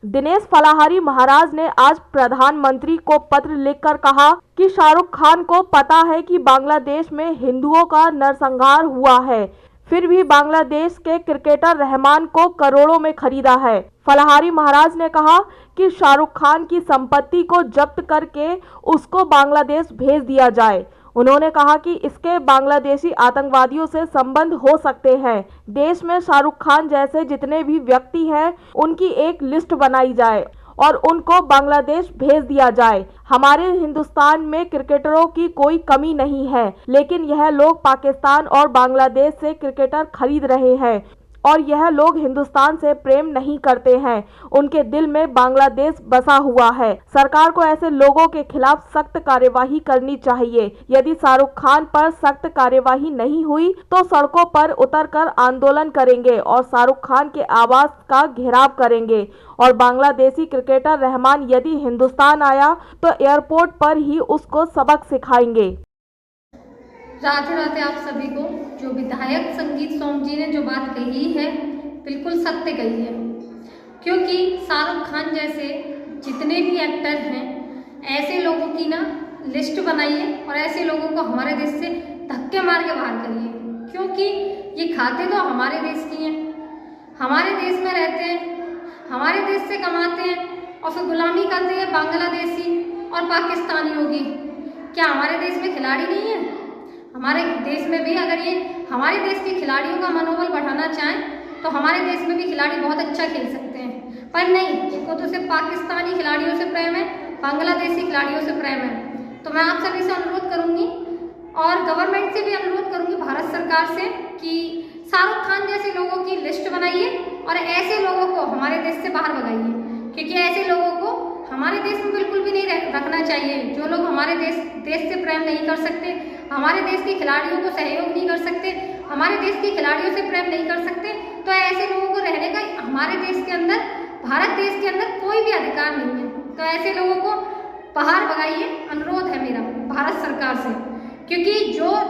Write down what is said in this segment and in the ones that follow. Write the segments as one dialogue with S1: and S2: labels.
S1: दिनेश फलाहारी महाराज ने आज प्रधानमंत्री को पत्र लिखकर कहा कि शाहरुख खान को पता है कि बांग्लादेश में हिंदुओं का नरसंहार हुआ है, फिर भी बांग्लादेश के क्रिकेटर रहमान को करोड़ों में खरीदा है। फलाहारी महाराज ने कहा कि शाहरुख खान की संपत्ति को जब्त करके उसको बांग्लादेश भेज दिया जाए। उन्होंने कहा कि इसके बांग्लादेशी आतंकवादियों से संबंध हो सकते हैं। देश में शाहरुख खान जैसे जितने भी व्यक्ति हैं, उनकी एक लिस्ट बनाई जाए और उनको बांग्लादेश भेज दिया जाए। हमारे हिंदुस्तान में क्रिकेटरों की कोई कमी नहीं है, लेकिन यह लोग पाकिस्तान और बांग्लादेश से क्रिकेटर खरीद रहे हैं और यह लोग हिंदुस्तान से प्रेम नहीं करते हैं, उनके दिल में बांग्लादेश बसा हुआ है। सरकार को ऐसे लोगों के खिलाफ सख्त कार्यवाही करनी चाहिए। यदि शाहरुख खान पर सख्त कार्यवाही नहीं हुई तो सड़कों पर उतरकर आंदोलन करेंगे और शाहरुख खान के आवास का घेराव करेंगे। और बांग्लादेशी क्रिकेटर रहमान यदि हिंदुस्तान आया तो एयरपोर्ट पर ही उसको सबक सिखाएंगे।
S2: राधे राधे आप सभी को। जो विधायक संगीत सोम जी ने जो बात कही है बिल्कुल सत्य कही है, क्योंकि शाहरुख खान जैसे जितने भी एक्टर हैं ऐसे लोगों की ना लिस्ट बनाइए और ऐसे लोगों को हमारे देश से धक्के मार के बाहर करिए, क्योंकि ये खाते तो हमारे देश की हैं, हमारे देश में रहते हैं, हमारे देश से कमाते हैं और फिर गुलामी करते हैं बांग्लादेशी और पाकिस्तानियों की। क्या हमारे देश में खिलाड़ी नहीं है? हमारे देश में भी अगर ये हमारे देश के खिलाड़ियों का मनोबल बढ़ाना चाहें तो हमारे देश में भी खिलाड़ी बहुत अच्छा खेल सकते हैं, पर नहीं, इनको तो सिर्फ पाकिस्तानी खिलाड़ियों से प्रेम है, बांग्लादेशी खिलाड़ियों से प्रेम है। तो मैं आप सभी से अनुरोध करूंगी और गवर्नमेंट से भी अनुरोध करूंगी, भारत सरकार से, कि शाहरुख खान जैसे लोगों की लिस्ट बनाइए और ऐसे लोगों को हमारे देश से बाहर भगाइए, क्योंकि ऐसे लोगों को हमारे देश में बिल्कुल भी नहीं रखना चाहिए। जो लोग हमारे देश से प्रेम नहीं कर सकते, हमारे देश के खिलाड़ियों को सहयोग नहीं कर सकते, हमारे देश के खिलाड़ियों से प्रेम नहीं कर सकते, तो ऐसे लोगों को रहने का हमारे देश के अंदर, भारत देश के अंदर कोई भी अधिकार नहीं है। तो ऐसे लोगों को बाहर भगाइए, अनुरोध है मेरा भारत सरकार से, क्योंकि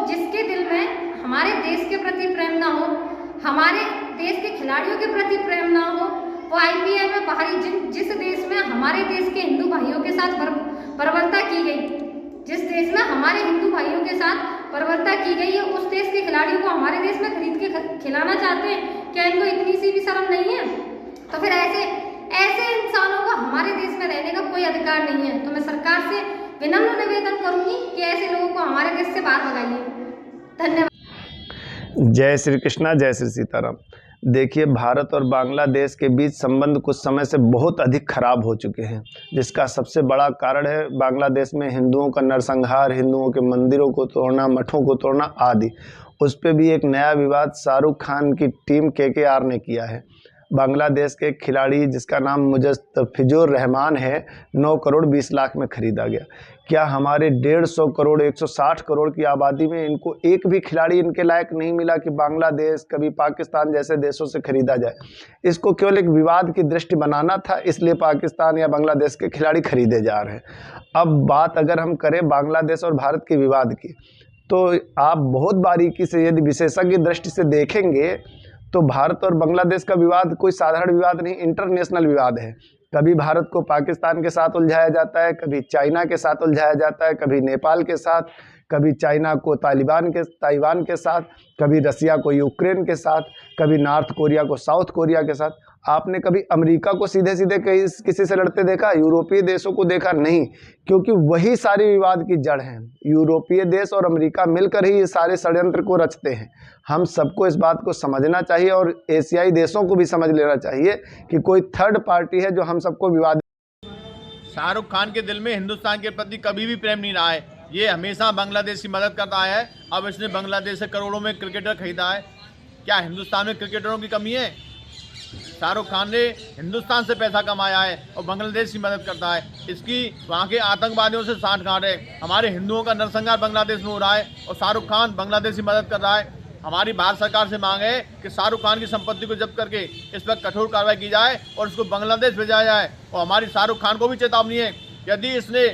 S2: जिसके दिल में हमारे देश के प्रति प्रेम ना हो, हमारे देश के खिलाड़ियों के प्रति प्रेम ना हो, वो IPL में बाहरी जिस देश में हमारे देश के हिंदू भाइयों के साथ बर्बरता की गई, जिस देश में हमारे हिंदू भाइयों के साथ बर्बरता की गई है, उस देश के खिलाड़ियों को हमारे देश में खरीद के खिलाना चाहते हैं। क्या इनको इतनी सी भी शर्म नहीं है? तो फिर ऐसे इंसानों को हमारे देश में रहने का कोई अधिकार नहीं है। तो मैं सरकार से विनम्र निवेदन करूंगी कि ऐसे लोगों को हमारे देश से बाहर भगाइए। धन्यवाद।
S3: जय श्री कृष्णा, जय श्री सीताराम। देखिए, भारत और बांग्लादेश के बीच संबंध कुछ समय से बहुत अधिक खराब हो चुके हैं, जिसका सबसे बड़ा कारण है बांग्लादेश में हिंदुओं का नरसंहार, हिंदुओं के मंदिरों को तोड़ना, मठों को तोड़ना आदि। उस पर भी एक नया विवाद शाहरुख खान की टीम KKR ने किया है। बांग्लादेश के खिलाड़ी जिसका नाम मुस्तफिजुर रहमान है, 9 करोड़ 20 लाख में खरीदा गया। क्या हमारे 150 करोड़ 160 करोड़ की आबादी में इनको एक भी खिलाड़ी इनके लायक नहीं मिला कि बांग्लादेश कभी पाकिस्तान जैसे देशों से खरीदा जाए? इसको केवल एक विवाद की दृष्टि बनाना था, इसलिए पाकिस्तान या बांग्लादेश के खिलाड़ी खरीदे जा रहे हैं। अब बात अगर हम करें बांग्लादेश और भारत के विवाद की, तो आप बहुत बारीकी से यदि विशेषज्ञ दृष्टि से देखेंगे तो भारत और बांग्लादेश का विवाद कोई साधारण विवाद नहीं, इंटरनेशनल विवाद है। कभी भारत को पाकिस्तान के साथ उलझाया जाता है, कभी चाइना के साथ उलझाया जाता है, कभी नेपाल के साथ, कभी चाइना को ताइवान के साथ, कभी रसिया को यूक्रेन के साथ, कभी नॉर्थ कोरिया को साउथ कोरिया के साथ। आपने कभी अमेरिका को सीधे सीधे किसी से लड़ते देखा? यूरोपीय देशों को देखा? नहीं, क्योंकि वही सारे विवाद की जड़ हैं। यूरोपीय देश और अमेरिका मिलकर ही ये सारे षड्यंत्र को रचते हैं। हम सबको इस बात को समझना चाहिए और एशियाई देशों को भी समझ लेना चाहिए कि कोई थर्ड पार्टी है जो हम सबको विवाद।
S4: शाहरुख खान के दिल में हिंदुस्तान के प्रति कभी भी प्रेम नहीं रहा है। ये हमेशा बांग्लादेश की मदद करता है। अब इसने बांग्लादेश से करोड़ों में क्रिकेटर खरीदा है। क्या हिंदुस्तान में क्रिकेटरों की कमी है? शाहरुख खान ने हिंदुस्तान से पैसा कमाया है और बांग्लादेश की मदद करता है। इसकी वहाँ के आतंकवादियों से साठगांठ है। हमारे हिंदुओं का नरसंहार बांग्लादेश में हो रहा है और शाहरुख खान बांग्लादेश की मदद कर रहा है। हमारी भारत सरकार से मांग है कि शाहरुख खान की संपत्ति को जब्त करके इस पर कठोर कार्रवाई की जाए और इसको बांग्लादेश भेजा जाए। और हमारी शाहरुख खान को भी चेतावनी है, यदि इसने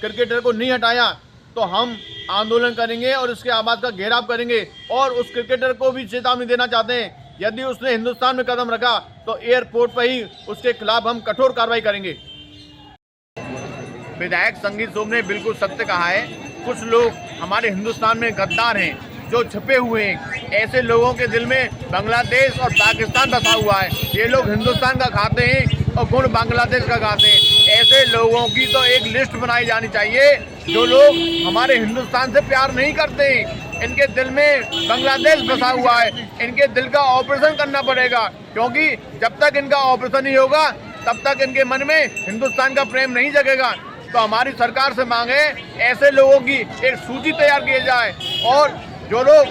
S4: क्रिकेटर को नहीं हटाया तो हम आंदोलन करेंगे और उसके आवाज़ का घेराव करेंगे। और उस क्रिकेटर को भी चेतावनी देना चाहते हैं यदि उसने हिंदुस्तान में कदम रखा तो एयरपोर्ट पर ही उसके खिलाफ हम कठोर कार्रवाई करेंगे। विधायक संगीत सोम ने बिल्कुल सत्य कहा है। कुछ लोग हमारे हिंदुस्तान में गद्दार हैं जो छुपे हुए हैं। ऐसे लोगों के दिल में बांग्लादेश और पाकिस्तान बसा हुआ है। ये लोग हिंदुस्तान का खाते हैं और गुण बांग्लादेश का खाते हैं। ऐसे लोगों की तो एक लिस्ट बनाई जानी चाहिए जो लोग हमारे हिंदुस्तान से प्यार नहीं करते हैं। इनके दिल में बांग्लादेश बसा हुआ है। इनके दिल का ऑपरेशन करना पड़ेगा, क्योंकि जब तक इनका ऑपरेशन नहीं होगा तब तक इनके मन में हिंदुस्तान का प्रेम नहीं जगेगा। तो हमारी सरकार से मांगे ऐसे लोगों की एक सूची तैयार की जाए और जो लोग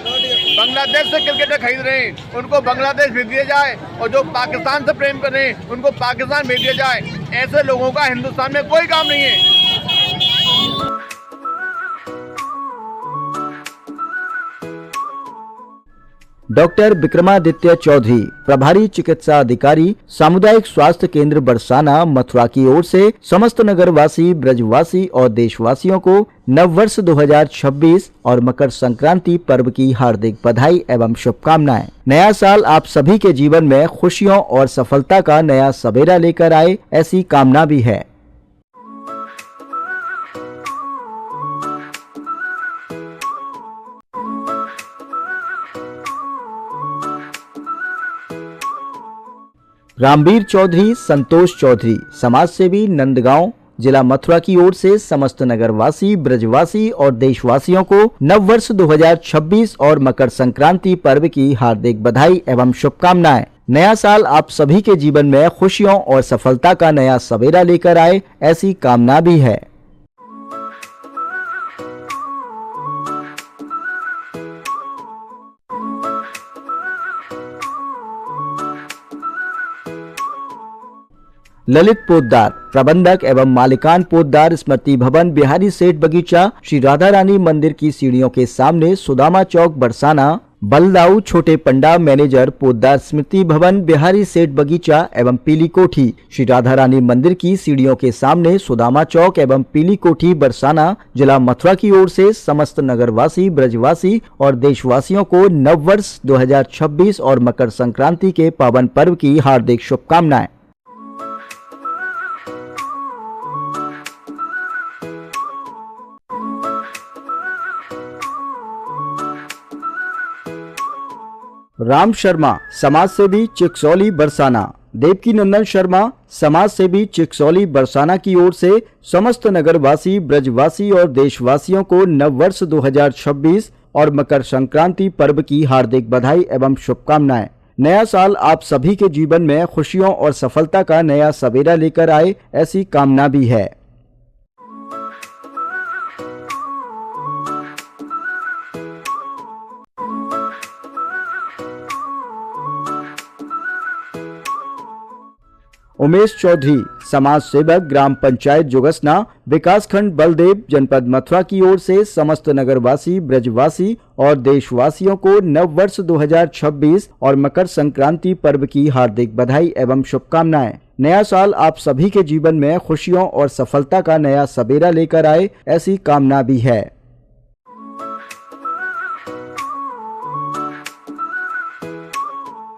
S4: बांग्लादेश से क्रिकेटर खरीद रहे हैं उनको बांग्लादेश भेज दिया जाए और जो पाकिस्तान से प्रेम कर रहे हैं उनको पाकिस्तान भेज दिया जाए। ऐसे लोगों का हिंदुस्तान में कोई काम नहीं है।
S5: डॉक्टर विक्रमादित्य चौधरी, प्रभारी चिकित्सा अधिकारी, सामुदायिक स्वास्थ्य केंद्र बरसाना, मथुरा की ओर से समस्त नगरवासी, ब्रजवासी और देशवासियों को नववर्ष 2026 और मकर संक्रांति पर्व की हार्दिक बधाई एवं शुभकामनाएं। नया साल आप सभी के जीवन में खुशियों और सफलता का नया सवेरा लेकर आए, ऐसी कामना भी है। रामवीर चौधरी, संतोष चौधरी, समाज सेवी, नंदगांव, जिला मथुरा की ओर से समस्त नगरवासी, ब्रजवासी और देशवासियों को नववर्ष 2026 और मकर संक्रांति पर्व की हार्दिक बधाई एवं शुभकामनाएं। नया साल आप सभी के जीवन में खुशियों और सफलता का नया सवेरा लेकर आए, ऐसी कामना भी है। ललित पोद्दार, प्रबंधक एवं मालिकान पोद्दार स्मृति भवन, बिहारी सेठ बगीचा, श्री राधा रानी मंदिर की सीढ़ियों के सामने, सुदामा चौक, बरसाना। बलदाऊ छोटे पंडा, मैनेजर पोद्दार स्मृति भवन, बिहारी सेठ बगीचा एवं पीली कोठी, श्री राधा रानी मंदिर की सीढ़ियों के सामने, सुदामा चौक एवं पीली कोठी, बरसाना, जिला मथुरा की ओर से समस्त नगरवासी, ब्रजवासी और देशवासियों को नववर्ष 2026 और मकर संक्रांति के पावन पर्व की हार्दिक शुभकामनाएं। राम शर्मा, समाज सेवी, चिकसौली, बरसाना। देवकी नंदन शर्मा, समाज सेवी, चिकसौली, बरसाना की ओर से समस्त नगरवासी, ब्रजवासी और देशवासियों को नववर्ष 2026 और मकर संक्रांति पर्व की हार्दिक बधाई एवं शुभकामनाएं। नया साल आप सभी के जीवन में खुशियों और सफलता का नया सवेरा लेकर आए, ऐसी कामना भी है। उमेश चौधरी, समाज सेवक, ग्राम पंचायत जोगसना, विकास खंड बलदेव, जनपद मथुरा की ओर से समस्त नगरवासी, ब्रजवासी और देशवासियों को नववर्ष 2026 और मकर संक्रांति पर्व की हार्दिक बधाई एवं शुभकामनाएं। नया साल आप सभी के जीवन में खुशियों और सफलता का नया सवेरा लेकर आए, ऐसी कामना भी है।